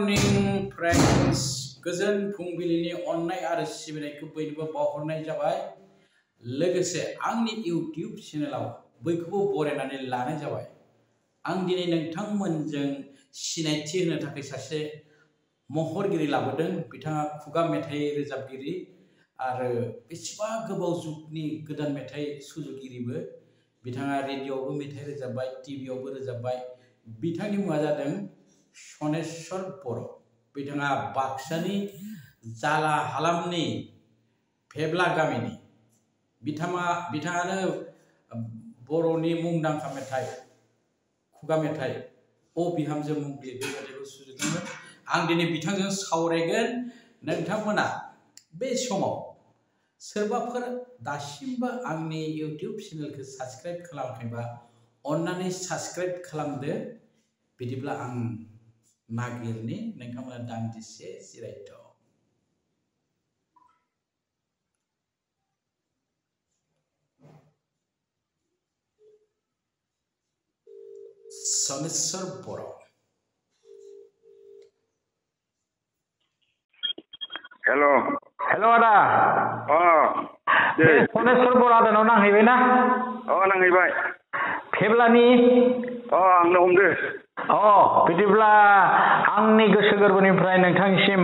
Morning friends गोजोन फुंबिलिनि अननाय आरो सिबिनायखौ बयनोबो बावहरनाय जाबाय। लोगोसे आंनि इउट्यूब चेनेलाव बयखौबो बरायनानै लानाय जाबाय। आं दिनै नोंथांमोनजों सिनायथि होनो थाखाय सासे महरगिरि लाबोदों। बिथाङा खुगा मेथाइ रोजाबगिरि आरो बेसेबा गोबाव जुगनि गोदान मेथाइ सुजुगिरिबो। बिथाङा रेडिअ'आवबो मेथाइ रोजाबबाय, टिभिआवबो रोजाबबाय। बिथांनि मुङा जादों सनेस्वर बर'। बिथाङा बाक्सानि जाला हालामनि फेब्ला गामिनि। बिथाङानो बर'नि मुंदांखा मेथाइ खुगा मेथाइ ओ बिहामजो मंग्लि बे मेथाइखौ सुजुदोंमोन। आं दिनै बिथांजों सावरायगोन। नोंथांमोना बे समाव सोरबाफोर दासिमबो आंनि इउट्यूब चेनेलखौ साबस्क्राइब खालामाखैबा अन्नानै साबस्क्राइब खालामदो। बिदिब्ला आं नागिरनि नोंथांमोना दान्दिसे जिरायथ'। सनेस्वर बर'। हेलो आदा दे सनेस्वर बर' आदानाव नांहैबाय ना? नांहैबाय। फेब्लानि आंनो हमदो। बिदिब्ला आंनि गोसो गोरबोनिफ्राय नोंथांनिसिम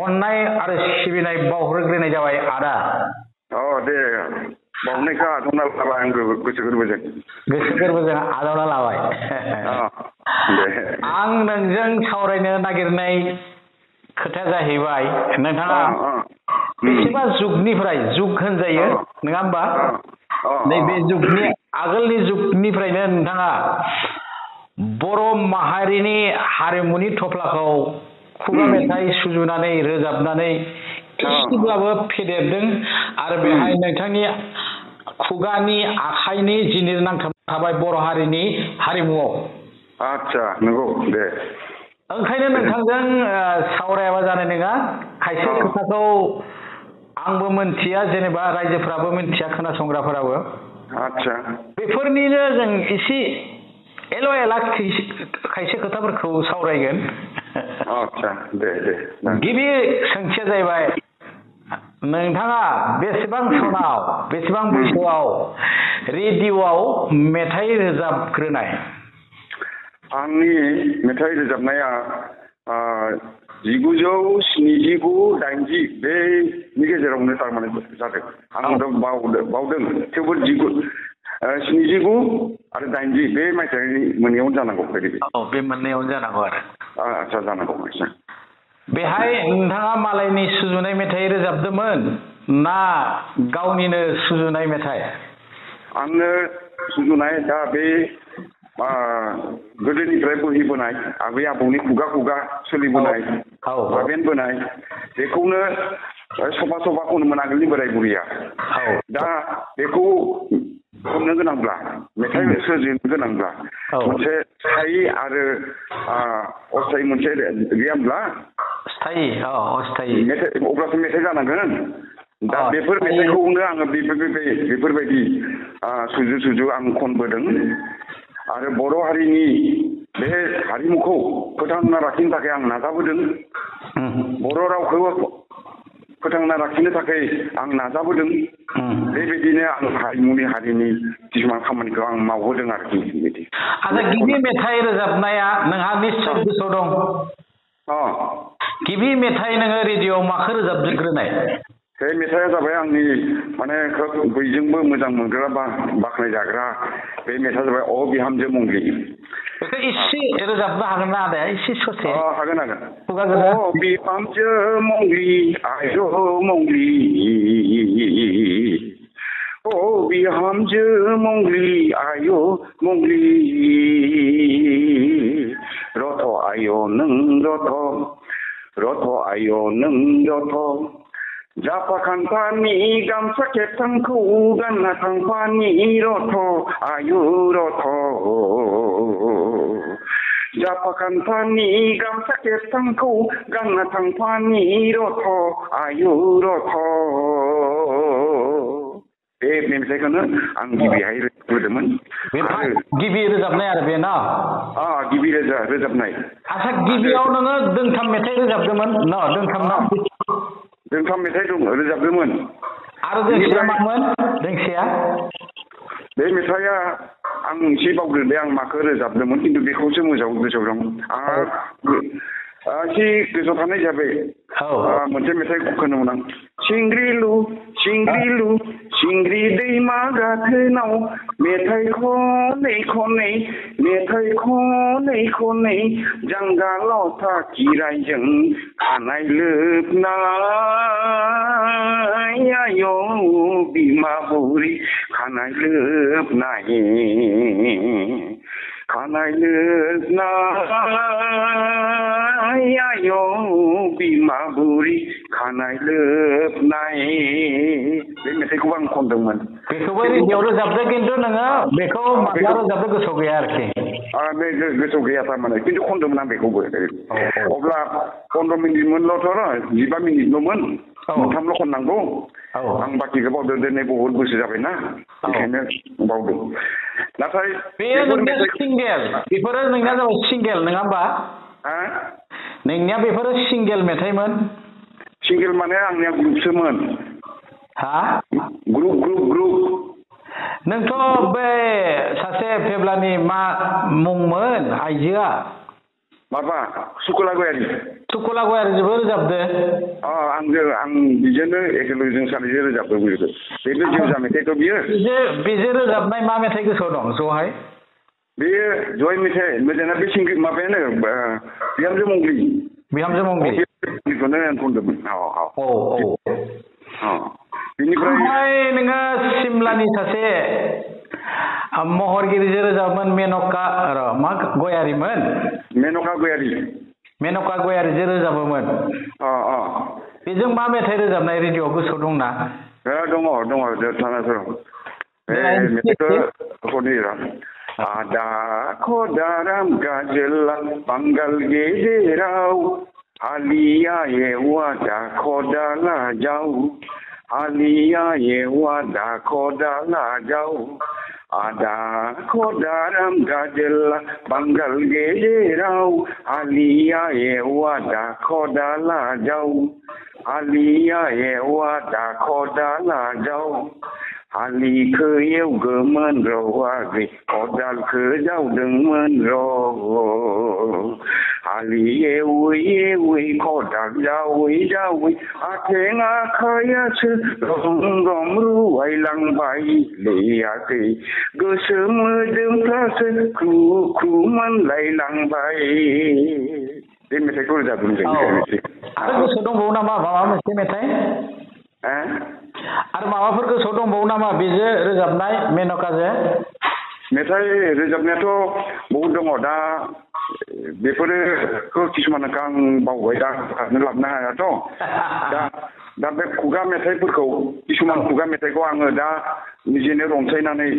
अननाय आरो सिबिनाय बावहरग्रोनाय जाबाय आदा। दे बावनायखौ आजावना लाबाय आंबो गोसो गोरबोजों। गोसो गोरबोजों आजावना लाबाय। दे आं नोंजों सावरायनो नागिरनाय खोथाया जाहैबाय नोंथाङा बेसेबा जुगनिफ्राय जुग होनजायो नङा होमबा? नैबे जुगनि आगोलनि जुगनिफ्रायनो नोंथाङा बर' माहारिनि हारिमुनि थफ्लाखौ खुगा मेथाइ सुजुनानै रोजाबनानै एसेब्लाबो फेदेरदों आरो बेहाय नोंथांनि खुगानि आखाइनि जिनिर नांथाबना थाबाय बर' हारिनि हारिमुआव। आच्छा नंगौ दे। ओंखायनो नोंथांजों सावरायाबा जानाय नङा। खायसे खोथाखौ आंबो मोनथिया, जेनेबा रायजोफ्राबो मोनथिया, खोनासंग्राफोराबो। आच्छा बेफोरनिनो जों एसे एल' एला खायसे खोथाफोरखौ सावरायगोन। आच्छा दे दे। गिबि सोंथिया जाहैबाय नोंथाङा बेसेबां सनाव बेसेबां बैसोआव रेडिअ'आव मेथाइ रोजाबग्रोनाय? आंनि मेथाइ रोजाबनाया 1979-80 बेनि गेजेरावनो थारमाने जादों। आंथ' बावदों थेवबो 79 आरो 80 बे मायथाइनि मोननैयावनो जानांगौ बायदि। बे मोननैयावनो जानांगौ आरो। आच्छा जानांगौ। बेहाय नोंथाङा मालायनि सुजुनाय मेथाइ रोजाबदोंमोन ना गावनिनो सुजुनाय मेथाइ? आंनो सुजुनाय दा बे गोदोनिफ्राय बोहैबोनाय आबै आबौनि खुगा खुगा सोलिबोनाय बाबेनबोनाय बेखौनो सफा खनोमोन आगोलनि बोराय बुरैया। दा बेखौ खननो गोनांब्ला मेथाइ सोरजिनो गोनांब्ला मोनसे स्थायि आरो अस्थायि मोनसे गैया होमब्ला? अस्थायि मेथाइ अब्लासो मेथाइ जानांगोन। दा बेफोर मेथाइखौनो आङो बेफोरबायदि सुजु आं खनबोदों आरो बर' हारिनि बे हारिमुखौ फोथांना लाखिनो थाखाय आं नाजाबोदों। बर' रावखौ फोथांना लाखिनो थाखाय आं नाजाबोदों। बेबायदिनो आं हारिनि किसुमान खामानिखौ आं मावबोदों आरोखि बिदि। आচ্ছা, गिबि मेथाइ रोजाबनाया नोंहा निश्चय गोसोआव दं। गिबि मेथाइ नोङो रेडिअ'आव माखौ रोजाबग्रोनाय? बे मेथाइआ जाबाय आंनि माने खोब बयजोंबो मोजां मोनग्रा बाख्नाय जाग्रा बे मेथाइआ जाबाय ओ बिहामजो मंग्लि। बेखौ एसे रोजाबनो हागोन ना आदाया? एसे ससे। हागोन। खुगा गोजा। ओ बिहामजो मंग्लि आय' मंग्लि, ओ बिहामजो मंग्लि आय' मंग्लि, रथ' आय' नों रथ' आय' नों रथ', जाफा खान्थानि गामसा खेबथामखौ गानना थांफानि रथ' आयु रथ', जाफा खान्थानि गामसा खेबथामखौ गानना थांफानि रथ' आयु रथ'। बे मेथाइखौनो आं गिबिहाय रोजाबदोंमोन गिबि रोजाबनाय आरो बे ना गिबि रोजाबनाय आच्छा गिबियाव नोङो दोंथाम मेथाइ रोजाबदोंमोन न दोंथाम ना दोंथाम मेथाइ रोजाबदोंमोन आरो दोंसेया मामोन दोंसेया बे मेथाइआ आं एसे बावदों दे आं माखौ रोजाबदोंमोन खिन्थु बेखौसो मोजां गोसोआव दं आंहा एसे गोसोआव थानाय जाबाय मोनसे मेथाइ खोनोमोन आं सिंग्रिलु सिंग्रिलु सिंग्रि दैमा गाथोनाव मेथाइ खनै खनै जांगा लथा खिरायजों खानाय लोबनाय आयौ बिमा बुरि खानाय लोबनाय आयौ बिमा बुरि खानाय लोबनाय बे मेथाइखौबो आं खनदोंमोन बेखौबो रेडिअआव रोजाबदो खिन्थु नोङो बेखौ माब्ला रोजाबदो गोसोआव गैया आरोखि बे गोसोआव गैया थारमाने खिन्थु खनदोंमोन आं बेखौबो अब्ला 15 मिनिटमोनल'थ' 15 मिनिटल'मोन मोनथामल' खननांगौ आं बाखिखौ बावदों दिनै बहुद बोसोर जाबायना बेखायनो बावदों नाथाय सिंगेल बेफोरो नोंनिया जाबाय सिंगेल नङा होमबा नोंनिया बेफोरो सिंगेल मेथाइमोन सिंगेल माने आंनिया ग्रुपसोमोन ग्रुप नोंथ' बे सासे फेब्लानि मा मुंमोन आइजोआ माबा सुकुला गयारिजोंबो रोजाबदो आं बिजोंनो एखेलगे जों सानैजों रोजाबदों बेबो जेवजा मेथाइखौ बेजों रोजाबनाय मा मेथाइ गोसोआव दं जहाय बेयो जय मेथाइ मोजाङा बे सिंगिं माबायानो बिहामजो मंग्लि बेखौनो आं खनदोंमोन बेनिफ्राय नोङो सिमलानि सासे महरगिरिजों रोजाबोमोन मेनका गयारिमोन मेनका गयारिजों रोजाबोमोन बेजों मा मेथाइ रोजाबनाय रेडिअआव गोसोआव दंना दङ मेथाइखौ हरनि आदा खदाराम गाजोला बांगाल गेजेराव हालिया एवा दाखदाला जाव हालिया एवा दाखदाला जाव आदा खदाराम गाजोला बांगाल गेजेराव हालिया एवा दाखदाला जाव हालिया एवा दाखदाला जाव हालिखौ एवगोमोन रवागै खदालखौ जावदोंमोन हालि एवै खदाल जावै आथें आखायासो रम रुवायलांबाय लेयाखै गोसो मोदोमफ्रासो ख्रु मोनलायलांबाय बे मेथाइखौ रोजाबदों आरो गोसोआव दंबावो नामा माबा मोनसे मेथाइ आरो माबाफोर गोसोआव दंबावो नामा बेजों रोजाबनाय मेनकाजों मेथाइ रोजाबनायाथ' बहुद दङ दा बेफोरखौ किसुमानखौ आं बावबाय दा लाबोनो हायाथ' दा बे खुगा मेथाइफोरखौ किसुमान खुगा मेथाइखौ आङो दा निजेनो रनसायनानै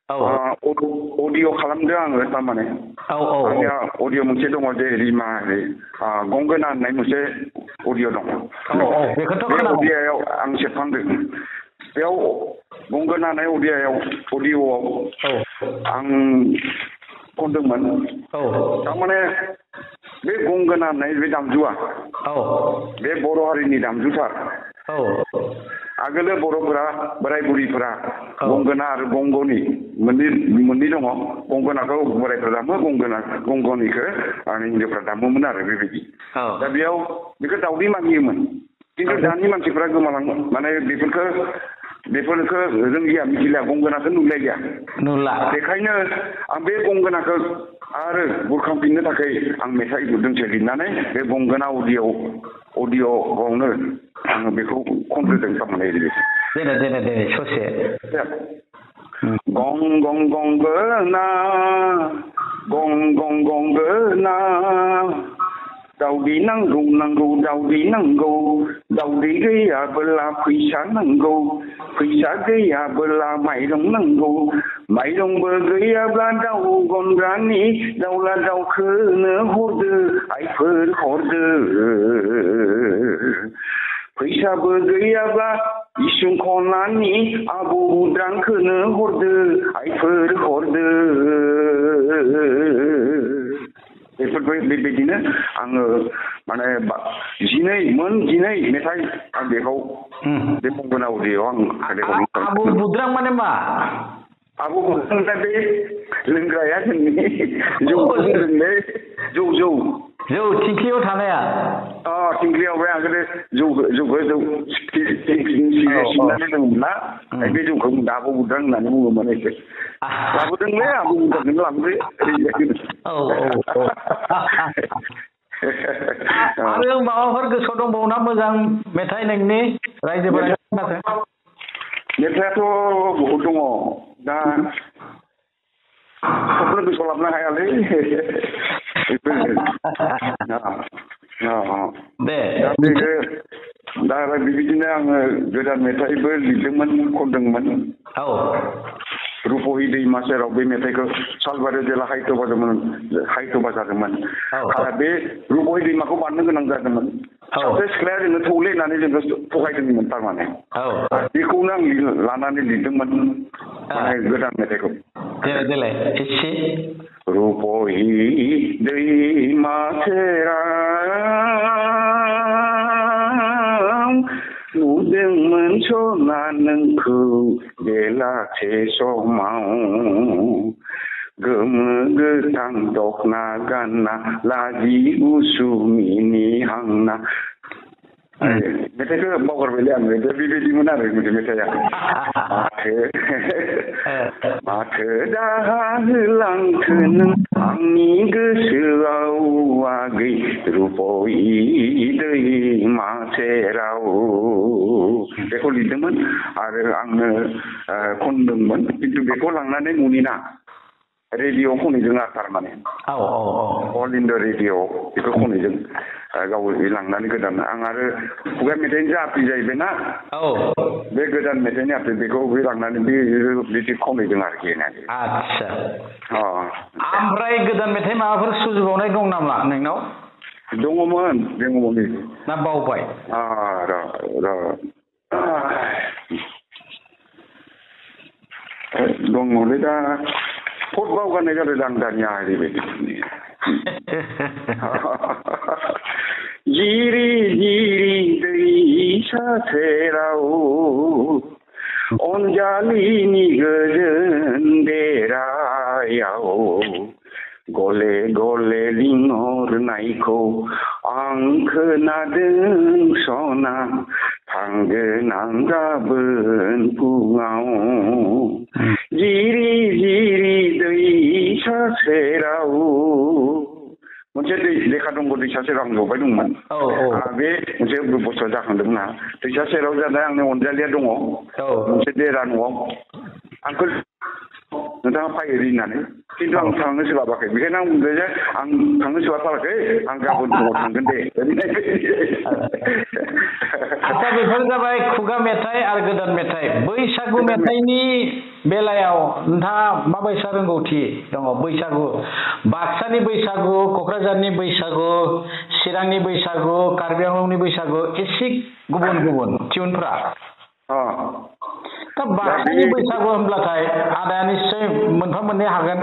अडिअ खालामदों आङो थारमाने आंनिया अडिअ मोनसे दङ जे रिमा गंगोना होननाय मोनसे अडिअ दङ बे अडिअआव आं सेबखांदों बेयाव गंगोना होननाय अडिअआव आं खनदोंमोन थारमाने बे गंगोना होननाय बे दामजुआ बे बर' हारिनि दामजुथार आगोलो बर'फोरा बोराय बुरिफोरा गंगोना आरो गंगनि मोननै दङ गंगोनाखौ बोरायफ्रा दामो गंगनिखौ आरो हिनजावफ्रा दामोमोन आरो बेबायदि दा बेयाव बेखौ दावदै मागियोमोन खिन्थु दानि मानसिफ्रा गोमालाङो माने बेफोरखौ रोंलिया मिथिलिया गंगोनाखौ नुला बेखायनो आं बे गंगोनाखौ आरो बुरखांफिननो थाखाय आं मेथाइ दोंसे लिरनानै बे गंगोना अडिअआवनो आङो बेखौ खनग्रोदों थारमाने दे ससे गं गं गंगोना गंगोना दावदै नांगौ दावदै गैयाबोला फैसा नांगौ फैसा गैयाबोला माइरं नांगौ माइरंबो गैयाब्ला दाउ गनग्रानि दाउला दाउखौनो हरदो आइफोर हरदो फैसाबो गैयाब्ला इसुं खनानि आबौ बुद्रांखौनो हरदो आइफोर हरदो बेबायदिनो आङो माने जिनै मेथाइ आं बेखौ बे मंगन अडिय'आव आं आबौ बुद्रां माने मा आबौ बुद्रां बे लोंग्राया जोंनि जौ थिंख्लियाव थानाया थिंख्लियाव बे आगोलो जौखौ सिबनानै दंमोन ना बे जौखौ आबौ बुद्रां होननानै बुङोमोन एसे लाबोदोंलै आबौ बुद्रांखौनो लाबोदो आरो माबाफोर गोसोआव दंबावोना मोजां मेथाइ नोंनि रायजोफोरा मेथाइआथ' बहुद दङ दा सबखौनो गोसोआव लाबोनो हायालै दे दा बेबायदिनो आङो गोदान मेथाइबो लिरदोंमोन खनदोंमोन रुपहि दैमा सेराव बे मेथाइखौ सालबारि जेला हायथ'बा जादोंमन बे रुपहि दैमाखौ बारनो गोनां जादोंमोन सासे सिख्लाया जोङो थौले होननानै जोंखौ थगायदोंमोन थारमाने बेखौनो आं लानानै लिरदोंमोन माने गोदान मेथाइखौ देलाय एसे रुपहि दैमा सेराव नुदोंमोन सना नोंखौ बेलासे समाव गोमो गोथां दखना गानना लाजि उसुमिनि हांना मेथाइखौ बावगारबायलै आङो बेबायदिमोन आरो मेथाइआ माथो दाहा होलांखो नों आंनि गोसोआव आगै रुपहि दैमा सेराव बेखौ लिरदोंमोन आरो आंनो खनदोंमोन खिन्थु बेखौ लांनानै मुनिना रेडिअ खनैदों आरो थारमाने अल इन्डिया रेडिअ बेखौ खनैदों गाव लांनानै गोदान आं आरो खुगा मेथाइनि आफि जाहैबायना बे गोदान मेथाइनि आफि बेखौ लांनानै बिदि खनैदों आरोखि आदसा ओमफ्राय गोदान मेथाइ माबाफोर सुजुबावनाय दं नामा नोंनाव दङमोन ना बावबाय दङलै दा फट बावगारनाय जादों आं दानिया ओरैबायदि जिरि जिरि दैसा सेराव अनजालिनि गोजोन देरायाव गले गले लिंहरनायखौ आं खोनादों सना थांगोन आं गाबोन फुङाव जिरि जिरि दैसा सेराव मोनसे लेखा दंग दैसा सेराव आं जबाय दंमोन बे मोनसे बुस्थुआ जाखांदोंमोन दैसा सेराव जानाय आंनि अनजालिया दङ मोनसे देरा न'आव आंखौ नोंथाङा फैयो होननानै खिन्थु आं थांनो सोलाबाखै बेखायनो आं बुंदों जे आं थांनो सोलाबाखै आं गाबोन फुङाव थांगोन दे आচ্ছা बेफोर जाबाय खुगा मेथाइ आरो गोदान मेथाइ बैसागु मेथाइनि बेलायाव नोंथाङा माबायसा रोंगौथि दङ बैसागु बाक्सानि बैसागु क'क्राझारनि बैसागु चिरांनि बैसागु कार्बि आंलंनि बैसागु एसे गुबुन गुबुन टिउनफ्रा दा बाक्सानि बैसागु होनब्लाथाय आदाया निस्सय मोनफा मोननै हागोन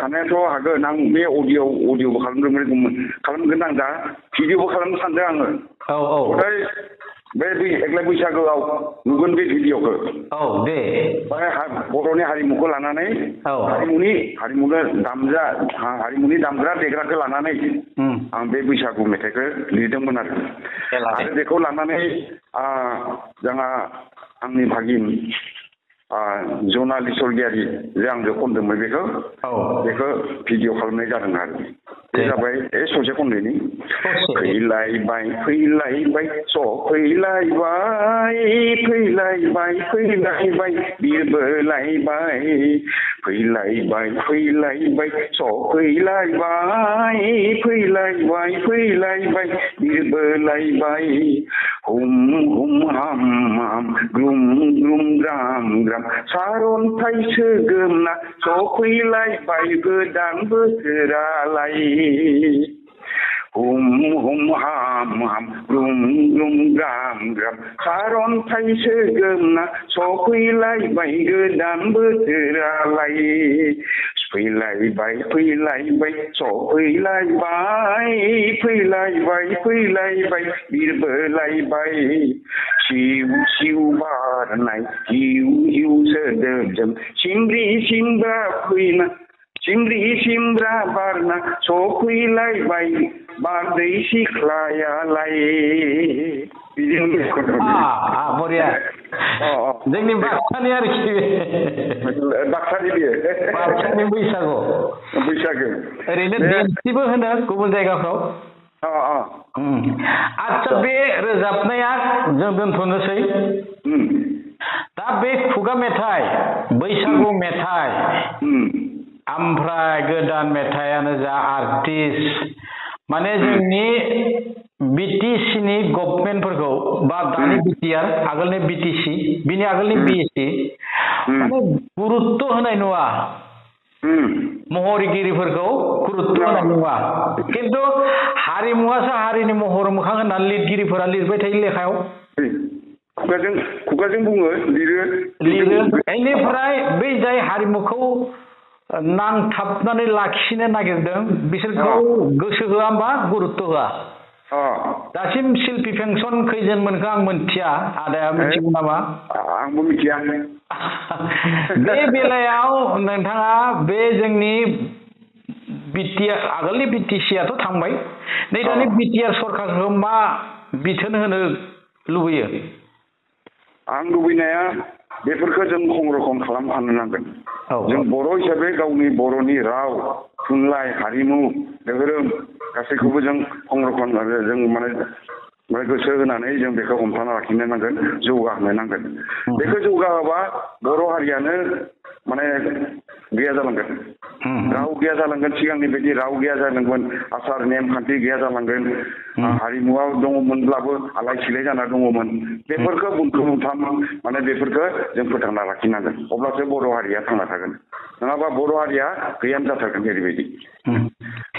हानायाथ' हागोन आं बे अडिअबो खालामगोन आं दा भिडिअबो खालामनो सानदों आङो ओमफ्राय बे एकलाय बैसागोआव नुगोन बे भिडिअखौ दे बर'नि हारिमुखौ लानानै हारिमुनि दामग्रा देग्राखौ लानानै आं बे बैसागु मेथाइखौ लिरदोंमोन आरो बेखौ लानानै जोंहा आंनि भागिन जनालि सरगियारि जे आंजों खनदोंमोन बेखौ भिडिअ खालामनाय जादों आरो बे जाबाय ससे खननायनि फैलायबाय सफैलायबाय बिरबोलायबाय फैलायबाय सफैलायबाय बिरबोलायबाय हुम हुम हाम हाम ग्रुम ग्रुम ग्राम ग्राम सारन्थाइसो गोमना सफैलायबाय गोदान बोसोरालाय हुम हुम हाम हाम हाम रुम रुम ग्राम ग्राम सारन्थाइसो गोमना सफैलायबाय गोदान बोथोरालाय फैलायबाय फैलायबाय सफैलायबाय फैलायबाय बिरबोलायबाय सिउ सिउ बारनाय हिउ हिउ सोदोबजों सिमब्रि सिमब्रा फैना सिमब्रि सिमब्रा बारना सफैलायबाय बारदै सिख्लायालाय बरिया जोंनि बाक्सानि आरोखि बाक्सानि बेयो बाक्सानि बैसागु ओरैनो देमसिबो होनो गुबुन जायगाफ्राव आच्छा बे रोजाबनाया जों दोनथ'नोसै दा बे खुगा मेथाइ बैसागु मेथाइ ओमफ्राय गोदान मेथाइयानो जा आर्टिस्ट माने जोंनि बिटिसिनि गभर्नमेन्टफोरखौ बा दानि बिटिआर आगोलनि बिटिसि बिनि आगोलनि बिएसि माने गुरुत्व होनाय नुवा महरगिरिफोरखौ गुरुत्व होनाय नुवा खिन्थु हारिमुवासो हारिनि महर मोखां होननानै लिरगिरिफोरा लिरबाय थायो लेखायाव खुगाजों बुङो लिरो बेनिफ्राय बै जाय हारिमुखौ नांथाबनानै लाखिनो नागिरदों बिसोरखौ गोसो होआ होमबा गुरुत्व होआ दासिम शिल्पी पेन्सन खैजोन मोनखो आं मोनथिया आदाया मिथिगौ नामा आंबो मिथिया बे बेलायाव नोंथाङा बे जोंनि बिटिआर आगोलनि बिटिसिआथ' थांबाय नै दानि बिटिआर सरकारखौ मा बिथोन होनो लुबैयो आं लुबैनाया बेफोरखौ जों संरक्षण खालामफानो नांगोन जों बर' हिसाबै गावनि बर'नि राव थुनलाइ हारिमु धोरोम गासैखौबो जों संरक्षण जों माने गोसो होनानै जों बेखौ हमथाना लाखिनो नांगोन जौगाहोनो नांगोन बेखौ जौगाहोबा बर' हारियानो माने गैया जालांगोन राव गैया जालांगोन सिगांनि बायदि राव गैया जालांगोन आसार नेमखान्थि गैया जालांगोन हारिमुआव दङमोनब्लाबो आलाय सिलाय जाना दङमोन बेफोरखौ बुंथाम माने बेफोरखौ जों फोथांना लाखिनांगोन अब्लासो बर' हारिया थांना थागोन नङाबा बर' हारिया गैयानो जाथारगोन ओरैबायदि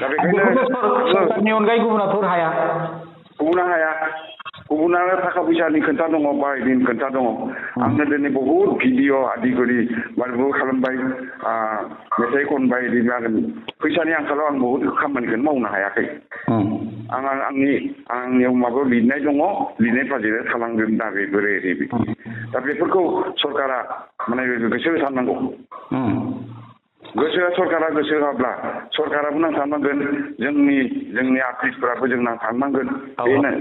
दा बेखायनो सरकारनि अनगायै गुबुनाथ' हाया गुबुना थाखा फैसानि खोथा दङ बायदिनि खोथा दङ आंनो दिनै बहुद भिडिअ आदि करि माबो खालामबाय मेथाइ खनबाय फैसानि आंखालाव आं बहुद खामानिखौनो मावनो हायाखै आंनियाव माबा लिरनाय दङ लिरनाय फारसेनो थालांगोन दा बेफोर ओरैबायदि दा बेफोरखौ सरकारा माने गोसो होथारनांगौ सरकारा गोसो होआब्ला सरकाराबो नांथारनांगोन जोंनि आर्टिस्टफोराबो जों नांथारनांगोन बेनो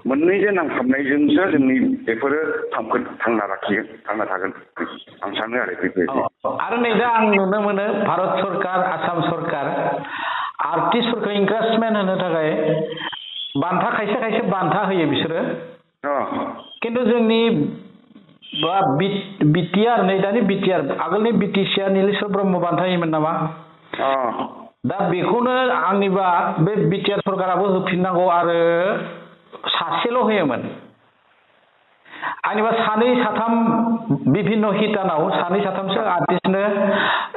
मोननैजों नांथाबनायजोंसो जोंनि बेफोरो थांना थागोन आं सानो आरो बेबायदि आरो नै दा आं नुनो मोनो भारत सरकार आसाम सरकार आर्टिस्टफोरखौ इंकारेजमेन्ट होनो थाखाय बान्था खायसे बान्था होयो बिसोरो खिन्थु जोंनि बिटिआर नै दानि बिटिआर आगोलनि बिटिसिआ नीलेश्वर ब्रह्म बान्था होयोमोन नामा दा बेखौनो आंनिबा बे बिटिआर सरकाराबो होफिननांगौ आरो सासेल' होयोमोन आंनिबा सानै साथाम बिभिन्न हिटानाव सानै साथामसो आर्टिस्टनो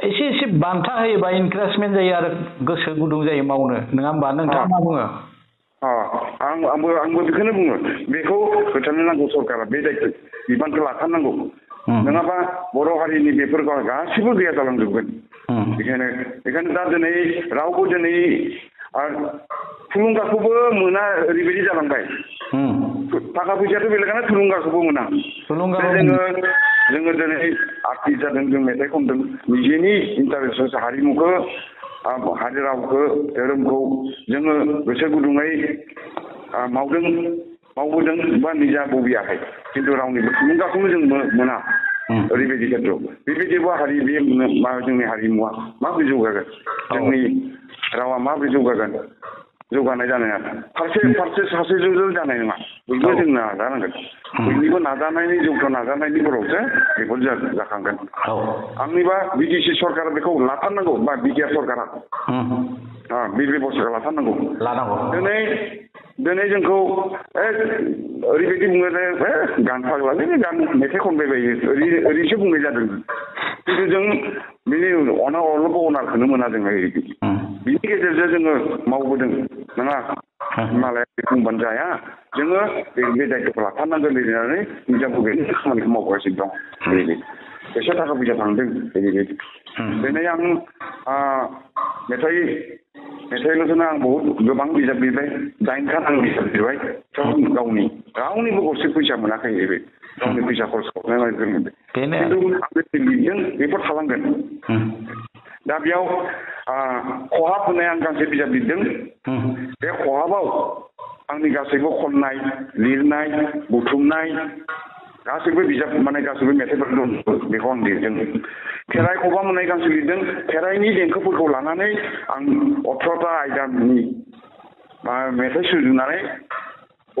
एसे बान्था होयोबा इनकारेजमेन्ट जायो आरो गोसो गुदुं जायो मावनो नङा होमबा नोंथाङा मा बुङो आंबो बेखौनो बुङो बेखौ होथारनो नांगौ सरकारा बे दायित्व बिबानखौ लाथारनांगौ नङाबा बर' हारिनि बेफोरखौ गासिबो गैया जालांजोबगोन बेखायनो दा दिनै रावबो दिनै थुलुंगाखौबो मोना ओरैबायदि जालांबाय थाखा फैसायाथ' बेलेगानो थुलुंगाखौबो मोना जोङो दिनै आर्टिस्ट जादों जों मेथाइ खनदों निजेनि इन्टारेस्ट हारिमुखौ हारि रावखौ धोरोमखौ जोङो गोसो गुदुङै मावबोदों बा निजा बबेयाखै खिन्थु रावनिबो थुलुंगाखौनो जों मोना ओरैबायदि खेथ्रआव बेबायदिबो जोंनि हारिमुवा माबोरै जौगागोन जोंनि रावा माबोरै जौगानाय जानाय नङा फारसे सासेजों जानाय नङा बयबो जों नाजानांगोन बयनिबो नाजानायनि फोरावसो बेफोर जाखांगोन आंनिबा बिटिसि सरकारा बेखौ लाथारनांगौ बा बिटिआर सरकारा बे बेबस्थाखौ लाथारनांगौ दिनै जोंखौ ओरैबायदि बुङो जे गान फाग्लालै गान मेथाइ खनबाय बायो ओरैसो बुंनाय जादों खिन्थु जों बिनि अनारखौनो मोना जोङो ओरैबायदि बिनि गेजेरजों जोङो मावबोदों नङा मालाया बुंबानो जाया जोङो बे दायित्वखौ लाथारनांगोन लिरनानै निजामखौ बेनि खामानिखौ मावगासिनो दं बेबायदि एसे थाखा फैसा थांदों बेबायदि दिनै आं मेथाइल'सोनो आं बहुद गोबां बिजाब लिरबाय 9खान आं बिजाब लिरबाय गावनि रावनिबो गरसे फैसा मोनाखै बे गावनि फैसा खरस खालामनानै दोनदों खिन्थु आं लिरदों बेफोर थालांगोन दा बेयाव खहाब होननाय आं गांसे बिजाब लिरदों बे खहाबाव आंनि गासैबो खननाय लिरनाय बुथुमनाय गासैबो बिजाब माने गासैबो मेथाइफोर दं बेखौ आं लिरदों खेराइ खबाम होननाय गांसे लिरदों खेराइनि देंखोफोरखौ लानानै आं 18टा आयदानि मेथाइ सुजुनानै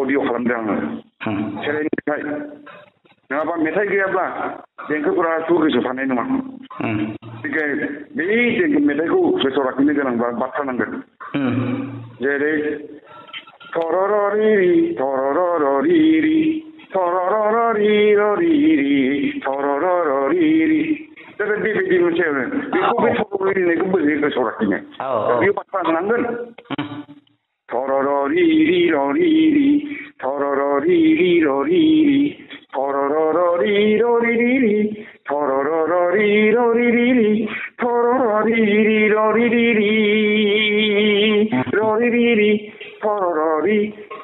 अडिअ खालामदों आङो खेराइनि मेथाइ नङाबा मेथाइ गैयाब्ला देंखोफोराथ' गोसोआव थानाय नङा बे मेथाइखौ गोसोआव लाखिनो गोनांबा बाथ्रा नांगोन जेरै थरररिरि थरररिरि थरररिरि थरररिरि दा बेबायदि मोनसे बेखौ बे थरररिनायखौ बोरै गोसोआव लाखिनो बेयाव बाथ्रा नांगोन थरररिरि ररिरि थरररिरि ररिरि थरररिरि थरररिरि थरररिरि ररिरि ररिरि थरररि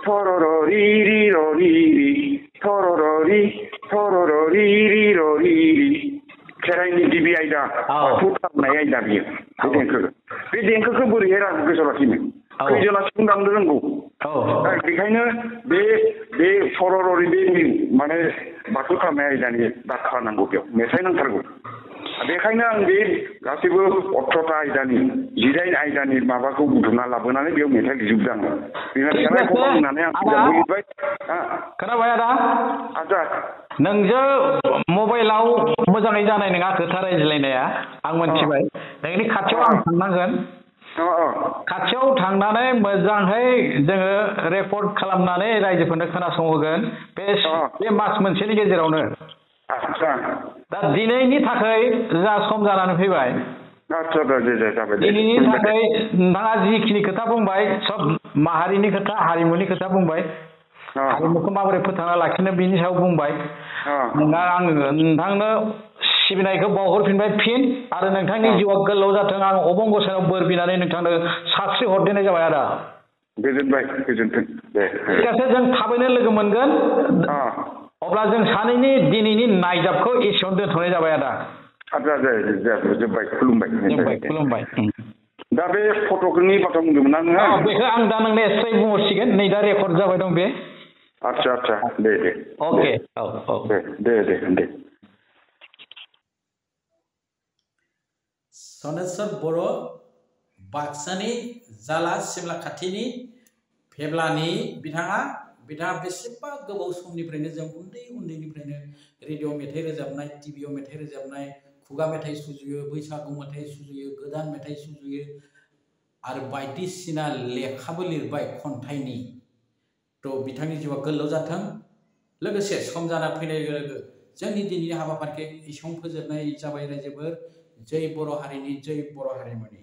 थरररिरि ररिरि थरररि थरररिरि ररिरि खेराइनि गिबि आयदा बाथौ थारनाय आयदा बियो बे देंखोखौ बोरैहाय गोसोआव लाखिनो खैजना सिफुं दामनो रोंगौ बेखायनो बे थरररि बे माने बाथौ थारनाय आयदानि बाथ्रा नांगौ बेयाव मेथाइ नांथारगौ बेखायनो आं बे गासैबो 18टा आयदानि 19 आयदानि माबाखौ बुथुमना लाबोनानै बेयाव मेथाइ लिरजोबदों आङो खेराइ खबाम होननानै आं बिजाबबो लिरबाय खोनाबाय आदा आदसा नोंजों मबाइलाव मोजाङै जानाय नङा खोथा रायज्लायनाया आं मोनथिबाय नोंनि खाथियाव आं थांनांगोन खाथियाव थांनानै मोजाङै जोङो रेकर्ड खालामनानै रायजोफोरनो खोनासंहोगोन बे मास मोनसेनि गेजेरावनो दा दिनैनि थाखाय जा सम जानानै फैबाय दिनैनि थाखाय नोंथाङा जिखिनि खोथा बुंबाय सब माहारिनि खोथा हारिमुनि खोथा बुंबाय हारिमुखौ माबोरै फोथांना लाखिनो बिनि सायाव बुंबाय आङो नोंथांनो सिबिनायखौ बावहरफिनबाय फिन आरो नोंथांनि जिउआ गोलाव जाथों आं अबं गसाइनाव बोर बिनानै नोंथांनो साबस्रि हरदेरनाय जाबाय आदा गोजोनबाय गोजोनथों दे ठीक আছে जों थाबैनो लोगो मोनगोन अब्ला जों सानैनि दिनैनि नायजाबखौ एसेयावनो दोनथ'नाय जाबाय आदा आदसा जोब्बाय खुलुमबाय दा बे फट'नि बाथ्रा बुंदोंमोन आङो बेखौ आं दा नोंनो एसे बुंहरसिगोन नै दा रेकर्ड जाबाय दं बे आदसा दे अके दे सनेस्वर बर' बाक्सानि जाला सिमला खाथिनि फेब्लानि बिथाङा बेसेबा गोबाव समनिफ्रायनो जों उन्दैनिफ्रायनो रेडिअ' मेथाइ रोजाबनाय टिभियाव मेथाइ रोजाबनाय खुगा मेथाइ सुजुयो बैसागु मेथाइ सुजुयो गोदान मेथाइ सुजुयो आरो बायदिसिना लेखाबो लिरबाय खन्थाइनि थ' बिथांनि जिउआ गोलाव जाथों लोगोसे सम जाना फैनाय लोगो लोगो जोंनि दिनैनि हाबाफारिखौ एसेयावनो फोजोबनाय जाबाय रायजोफोर जै बर' हारिनि जै बर' हारिमुनि